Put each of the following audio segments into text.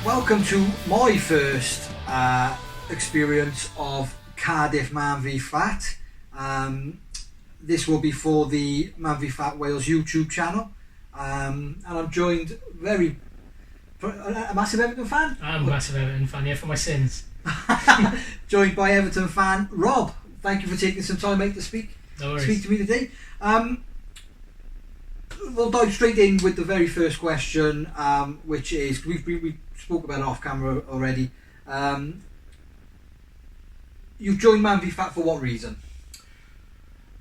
Welcome to my first experience of Cardiff Man v Fat. This will be for the Man v Fat Wales YouTube channel, and I'm joined a massive Everton fan. I'm a massive Everton fan, yeah, for my sins. Joined by Everton fan Rob. Thank you for taking some time, mate, to speak to me today. We'll dive straight in with the very first question, which is we spoke about it off camera already. You've joined Man v Fat for what reason?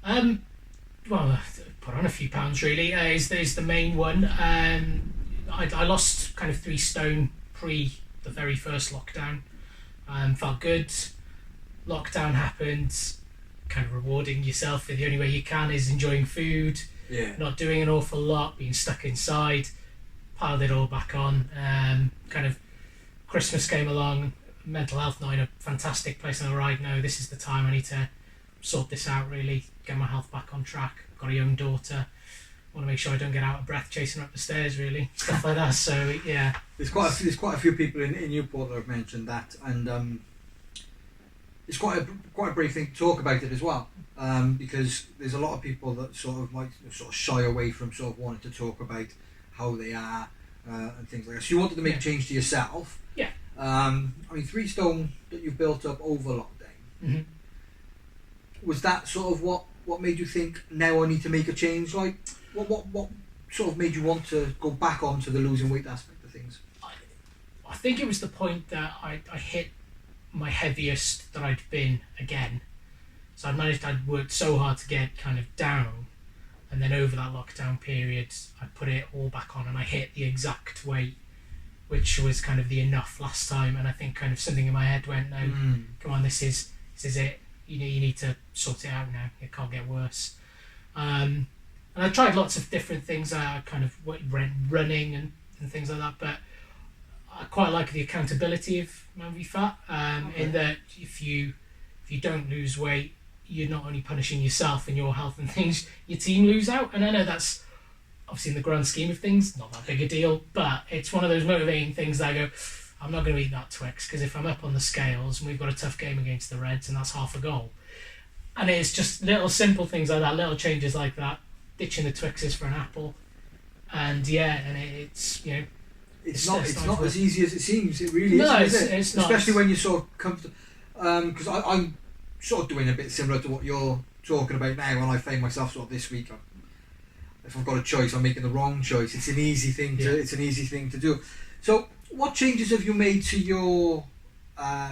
Well, put on a few pounds really. Is the main one. I lost kind of 3 stone pre the very first lockdown. Felt good. Lockdown happened. Kind of rewarding yourself in the only way you can is enjoying food. Yeah. Not doing an awful lot, being stuck inside. Piled it all back on. Kind of Christmas came along. Mental health not in a fantastic place, and alright, no, this is the time I need to sort this out really, get my health back on track. Got a young daughter. Want to make sure I don't get out of breath chasing her up the stairs, really, stuff like that. So yeah, there's quite a few people in Newport that have mentioned that, and it's quite a brave thing to talk about it as well, because there's a lot of people that sort of shy away from sort of wanting to talk about how they are and things like that. So you wanted to make a change to yourself. Yeah. I mean, 3 stone that you've built up over lockdown. Mm-hmm. Was that sort of what made you think now I need to make a change? Like, what sort of made you want to go back onto the losing weight aspect of things? I think it was the point that I hit my heaviest that I'd been again. So I'd worked so hard to get kind of down, and then over that lockdown period I put it all back on and I hit the exact weight, which was kind of the enough last time. And I think kind of something in my head went, no, come on, this is it. You need to sort it out now. It can't get worse. And I tried lots of different things. I kind of went running and things like that, but I quite like the accountability of Man v Fat, in that if you don't lose weight, you're not only punishing yourself and your health and things, your team lose out. And I know that's obviously in the grand scheme of things not that big a deal, but it's one of those motivating things that I go, I'm not going to eat that Twix, because if I'm up on the scales and we've got a tough game against the Reds and that's half a goal. And it's just little simple things like that, little changes like that, ditching the Twixes for an apple. And yeah, and it's, you know, it's not as easy as it seems. It really isn't, is it? It's not. Especially when you're sort of comfortable. Because I'm sort of doing a bit similar to what you're talking about now, and I find myself sort of this week, if I've got a choice, I'm making the wrong choice. It's an easy thing to do. So, what changes have you made to your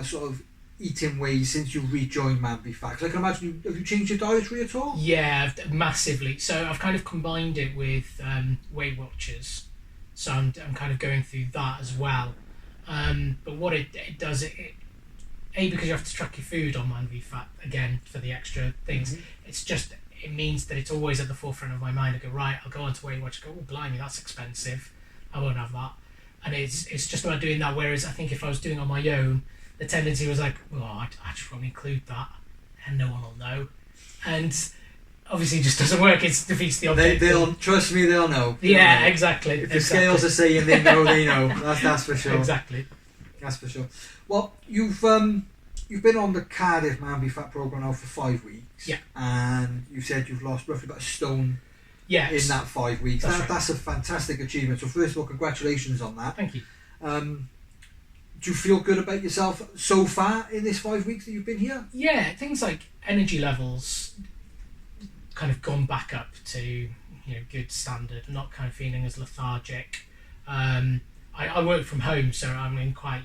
sort of eating ways since you rejoined Man v Fat? Because I can imagine, have you changed your dietary at all? Yeah, massively. So I've kind of combined it with Weight Watchers. So I'm kind of going through that as well. But what it does, because you have to track your food on Man v Fat, again, for the extra things, it means that it's always at the forefront of my mind. I go, right, I'll go on to Weight Watchers, go, oh, blimey, that's expensive. I won't have that. And it's just about doing that, whereas I think if I was doing it on my own, the tendency was like, well, I just won't include that, and no one will know. And obviously it just doesn't work, it defeats the object. Trust me, they'll know. Yeah, exactly. If the scales are saying they know, they know. That's for sure. Exactly. That's for sure. Well, you've been on the Cardiff Man v Fat programme now for 5 weeks. Yeah. And you said you've lost roughly about a stone. Yes. In that 5 weeks. That's right. That's a fantastic achievement. So first of all, congratulations on that. Thank you. Do you feel good about yourself so far in this 5 weeks that you've been here? Yeah, things like energy levels kind of gone back up to good standard. I'm not kind of feeling as lethargic. I work from home, so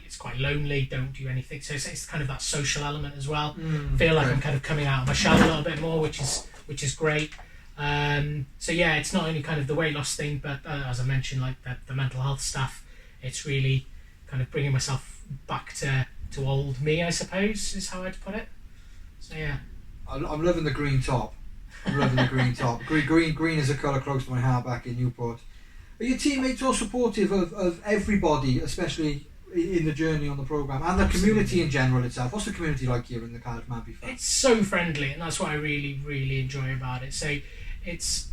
it's quite lonely, don't do anything. So it's kind of that social element as well. Feel like I'm kind of coming out of my shell a little bit more, which is great. So yeah, it's not only kind of the weight loss thing, but as I mentioned, like the mental health stuff, it's really kind of bringing myself back to old me, I suppose, is how I'd put it. So yeah. I'm loving the green top. Green is a colour close to my heart back in Newport. Are your teammates all supportive of everybody, especially in the journey on the programme, and the community in general itself? What's the community like here in the Cardiff Man v Fat? It's so friendly, and that's what I really, really enjoy about it. So it's,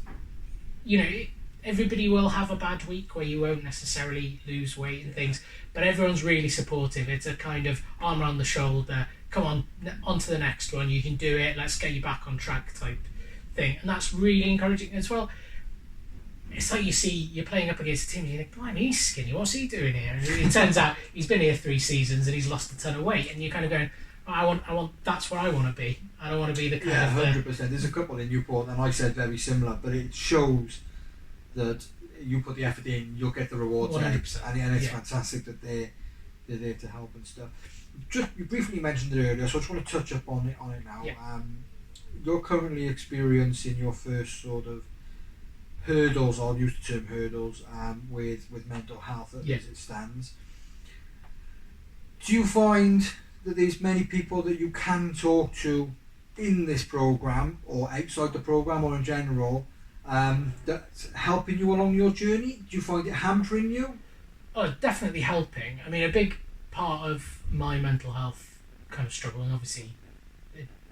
everybody will have a bad week where you won't necessarily lose weight and things, but everyone's really supportive. It's a kind of arm around the shoulder, come on to the next one, you can do it, let's get you back on track type thing. And that's really encouraging as well. It's like you're playing up against a team and you think, blimey, he's skinny, what's he doing here? And it turns out he's been here 3 seasons and he's lost a ton of weight, and you're kind of going, I want that's where I want to be. I don't want to be the kind of 100%. There's a couple in Newport, and I said very similar, but it shows that you put the effort in, you'll get the rewards, 100%. And it's fantastic that they're there to help and stuff. Just you briefly mentioned it earlier, so I just want to touch up on it now. Yeah. You're currently experiencing your first sort of hurdles, I'll use the term hurdles, with mental health as it stands. Do you find that there's many people that you can talk to in this program or outside the program or in general that's helping you along your journey? Do you find it hampering you? Oh, definitely helping. I mean, a big part of my mental health kind of struggle, and obviously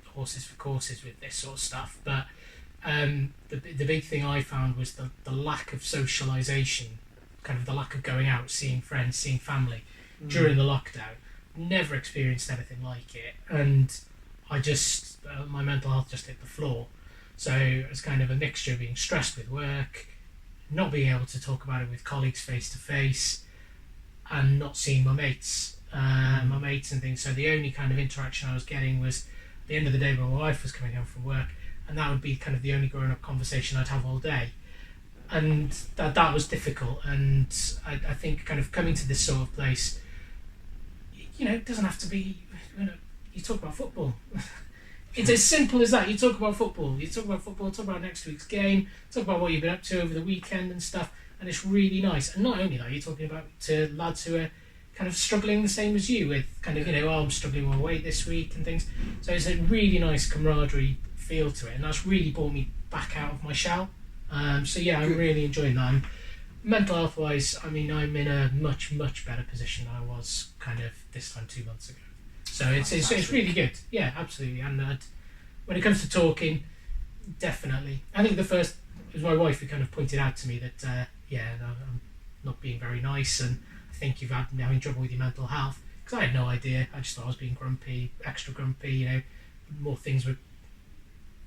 horses for courses with this sort of stuff, but the big thing I found was the lack of socialisation, kind of the lack of going out, seeing friends, seeing family during the lockdown. Never experienced anything like it, and I just my mental health just hit the floor. So it's kind of a mixture of being stressed with work, not being able to talk about it with colleagues face to face, and not seeing my mates and things. So the only kind of interaction I was getting was at the end of the day when my wife was coming home from work, and that would be kind of the only grown-up conversation I'd have all day, and that was difficult. And I think kind of coming to this sort of place, it doesn't have to be, you talk about football. It's as simple as that. You talk about football, talk about next week's game, talk about what you've been up to over the weekend and stuff, and it's really nice. And not only that, you're talking about to lads who are kind of struggling the same as you with kind of, I'm struggling with my weight this week and things. So it's a really nice camaraderie feel to it, and that's really brought me back out of my shell. So yeah, I'm really enjoying that. And mental health wise, I mean, I'm in a much better position than I was kind of this time 2 months ago. So it's really good. Yeah, absolutely. And when it comes to talking, definitely. I think the first it was my wife who kind of pointed out to me that I'm not being very nice, and I think you're having trouble with your mental health, because I had no idea. I just thought I was being grumpy, extra grumpy. More things were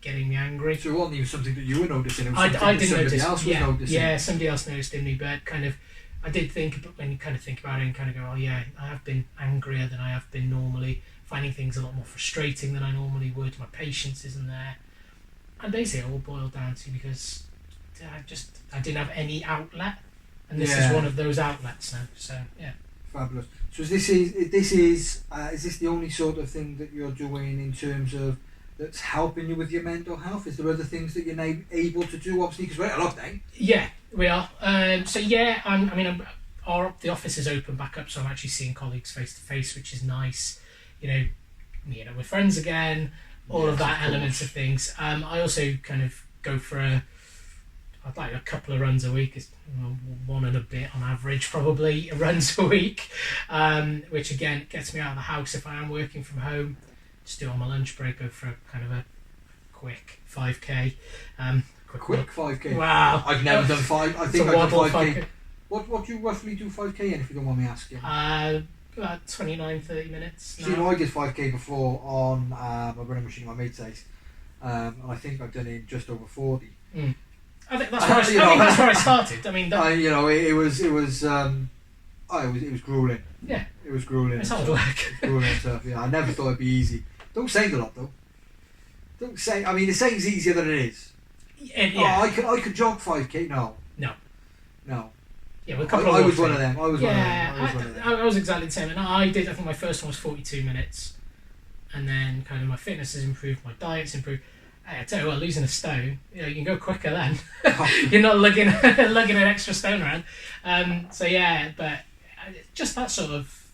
getting me angry. So it wasn't even something that you were noticing. It was I didn't somebody notice. Else was noticing. Yeah, somebody else noticed in me, but kind of I did think, but when you kind of think about it and kind of go, oh yeah, I have been angrier than I have been normally, finding things a lot more frustrating than I normally would. My patience isn't there, and basically it all boiled down to because I didn't have any outlet, and this is one of those outlets now. So yeah, fabulous. So is this the only sort of thing that you're doing in terms of that's helping you with your mental health? Is there other things that you're now able to do? Obviously, because we're at lockdown. Yeah, we are. So yeah, the office is open back up, so I'm actually seeing colleagues face to face, which is nice. We're friends again. All of that elements of things. I also kind of go for I'd like a couple of runs a week. It's one and a bit on average, probably runs a week, which again gets me out of the house if I am working from home. Just do it on my lunch break, go for kind of a quick 5k. Quick 5k? Wow. I've never done 5. I think I've done 5k. What do you roughly do 5k in, if you don't mind me asking? About 29-30 minutes. So I did 5k before on my running machine at my mate's house, and I think I've done it in just over 40. I think that's where I started. I mean, it was grueling. Yeah, it was grueling. It's hard work. Grueling stuff. Yeah, I never thought it'd be easy. Don't say a lot though. Don't say. I mean, it seems easier than it is. Yeah. I could jog 5k. No. Yeah, with a couple I of was one of them. I was exactly the same. And I think my first one was 42 minutes, and then kind of my fitness has improved, my diet's improved. Hey, I tell you what, losing a stone, you can go quicker then. You're not lugging an extra stone around. So yeah, but just that sort of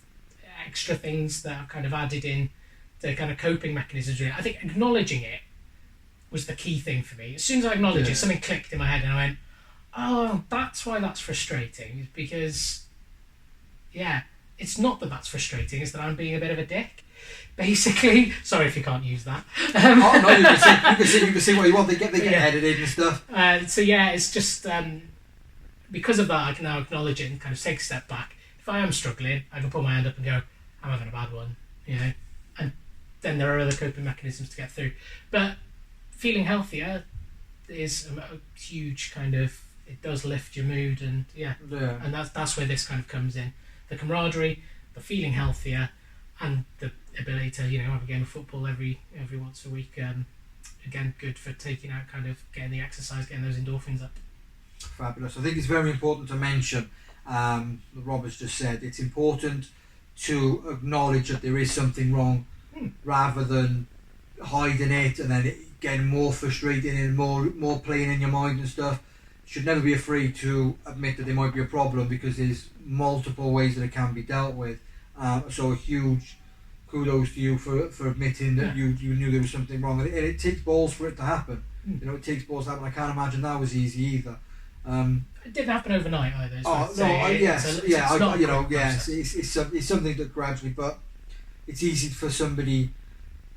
extra things that I've kind of added in, the kind of coping mechanisms. Really, I think acknowledging it was the key thing for me. As soon as I acknowledged it, something clicked in my head, and I went, "Oh, that's why that's frustrating." Because, it's not that that's frustrating; it's that I'm being a bit of a dick. Basically, sorry if you can't use that. Oh no, you can see what you want. They get edited and stuff. So yeah, it's just because of that, I can now acknowledge it and kind of take a step back. If I am struggling, I can put my hand up and go, I'm having a bad one, and then there are other coping mechanisms to get through. But feeling healthier is a huge kind of, it does lift your mood, and and that's where this kind of comes in. The camaraderie, the feeling healthier, and the ability to have a game of football every once a week. Again, good for taking out, kind of getting the exercise, getting those endorphins up. Fabulous. I think it's very important to mention, Robert's just said, it's important to acknowledge that there is something wrong rather than hiding it and then getting more frustrated and more playing in your mind and stuff. You should never be afraid to admit that there might be a problem, because there's multiple ways that it can be dealt with. So a huge kudos to you for admitting that you knew there was something wrong, and it takes balls for it to happen. It takes balls to happen. I can't imagine that was easy either. It didn't happen overnight either. It's something that gradually, but it's easy for somebody.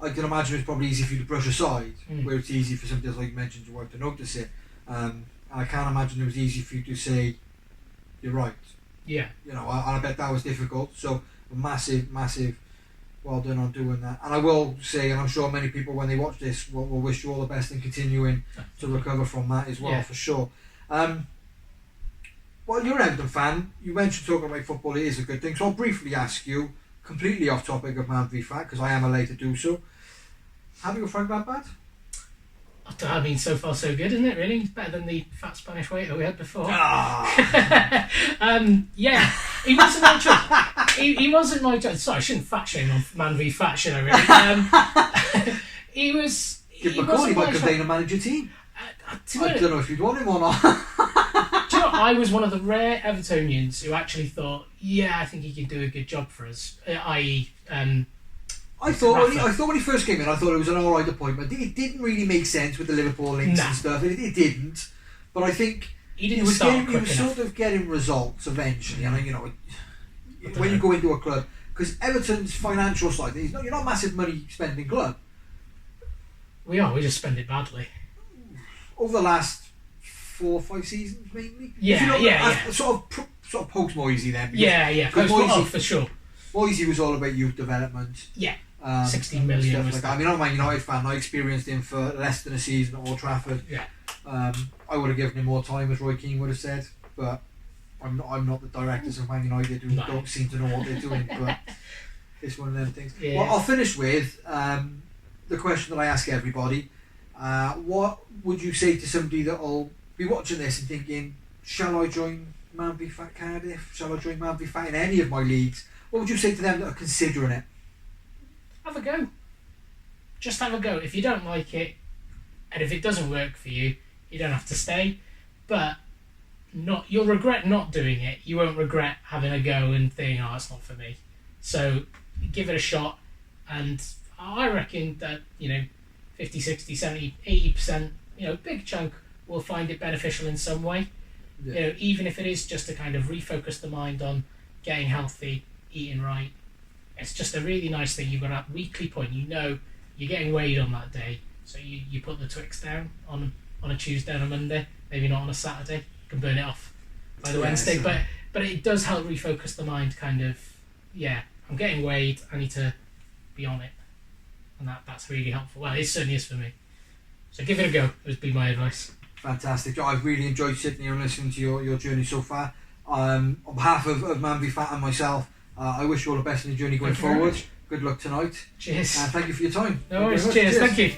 I can imagine it's probably easy for you to brush aside, where it's easy for somebody else, like you mentioned, your wife, to notice it. And I can't imagine it was easy for you to say, "You're right." Yeah. I bet that was difficult. So a massive well done on doing that. And I will say, and I'm sure many people when they watch this will wish you all the best in continuing to recover from that as well, for sure. Well, you're an Everton fan. You mentioned talking about football, it is a good thing. So I'll briefly ask you, completely off topic of Man v Fat, because I am allowed to do so. Have you a Frank Lampard? I mean, so far so good, isn't it, really? It's better than the fat Spanish waiter we had before. Yeah, he wasn't my choice. He wasn't my choice. Sorry, I shouldn't fat shame on Man v Fat, should I really? He was... Give him a call, he might come down and manage your team. I don't know if you'd want him or not. Do you know, I was one of the rare Evertonians who actually thought, I think he could do a good job for us, i.e. I thought when he first came in, I thought it was an alright appointment. It didn't really make sense with the Liverpool links and stuff. It didn't. But I think he was sort of getting results eventually. And when you go into a club, because Everton's financial side, you're not a massive money spending club. We just spend it badly. Over the last 4 or 5 seasons, mainly. Sort of post Moisey then. Post Moisey for sure. Moisey was all about youth development. 16 million. Like that. I mean, I'm a Man United fan. I experienced him for less than a season at Old Trafford. I would have given him more time, as Roy Keane would have said, but I'm not the directors of Man United who don't seem to know what they're doing. But it's one of them things. Well, I'll finish with the question that I ask everybody. What would you say to somebody that'll be watching this and thinking, shall I join Man v Fat Cardiff? Shall I join Man v Fat in any of my leagues? What would you say to them that are considering it? Have a go. Just have a go. If you don't like it, and if it doesn't work for you, you don't have to stay. But you'll regret not doing it. You won't regret having a go and thinking, it's not for me. So give it a shot. And I reckon that, 50, 60, 70, 80%, big chunk will find it beneficial in some way. Even if it is just to kind of refocus the mind on getting healthy, eating right. It's just a really nice thing. You've got that weekly point. You're getting weighed on that day, so you put the Twix down on a Tuesday and a Monday, maybe not on a Saturday. You can burn it off by the Wednesday, but it does help refocus the mind. Kind of, I'm getting weighed. I need to be on it, and that's really helpful. Well, it certainly is for me. So give it a go. Would be my advice. Fantastic. I've really enjoyed sitting here and listening to your journey so far. On behalf of Man v Fat and myself, I wish you all the best in your journey going forward. Good luck tonight. Cheers. Thank you for your time. No worries. Cheers. Thank you.